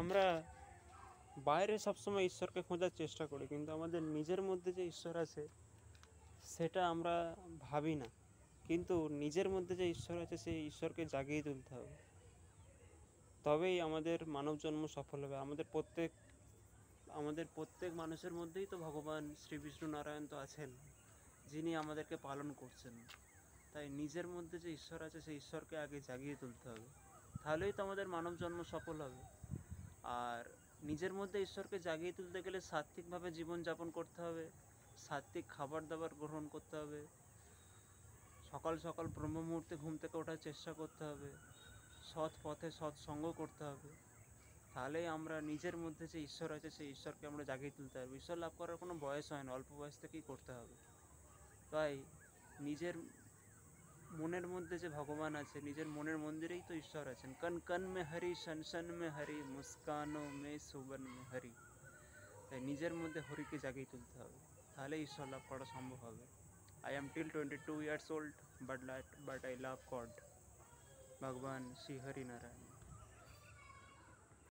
আমরা বাইরে সবসময় ঈশ্বরকে খোঁজার চেষ্টা করি, কিন্তু আমাদের নিজের মধ্যে যে ঈশ্বর আছে সেটা আমরা ভাবি না। কিন্তু নিজের মধ্যে যে ঈশ্বর আছে সেই ঈশ্বরকে জাগিয়ে তুলতে হবে, তবেই আমাদের মানব জন্ম সফল হবে। আমাদের প্রত্যেক মানুষের মধ্যেই তো ভগবান শ্রী বিষ্ণু নারায়ণ তো আছেন, যিনি আমাদেরকে পালন করছেন। তাই নিজের মধ্যে যে ঈশ্বর আছে সেই ঈশ্বরকে আগে জাগিয়ে তুলতে হবে, তাহলেই তো আমাদের মানব জন্ম সফল হবে। আর নিজের মধ্যে ঈশ্বরকে জাগিয়ে তুলতে গেলে সাত্ত্বিকভাবে জীবনযাপন করতে হবে, সাত্ত্বিক খাবার দাবার গ্রহণ করতে হবে, সকাল সকাল ব্রহ্ম মুহূর্তে ঘুম থেকে ওঠার চেষ্টা করতে হবে, সৎ পথে সৎসঙ্গ করতে হবে। তাহলেই আমরা নিজের মধ্যে যে ঈশ্বর আছে সেই ঈশ্বরকে আমরা জাগিয়ে তুলতে পারবো। ঈশ্বর লাভ করার কোনো বয়স হয় না, অল্প বয়স থেকেই করতে হবে। তাই নিজের মনের মধ্যে যে ভগবান আছে, নিজের মনের মন্দিরেই তো ঈশ্বর আছেন। কন কন মে হরি, শন শন মে হরি, মুস্কানো মে সুবন মে হরি। তাই নিজের মধ্যে হরিকে জাগিয়ে তুলতে হবে, তাহলে ঈশ্বর লাভ করা সম্ভব হবে। I am till 22 years old, but I love God, ভগবান শ্রী হরি নারায়ণ।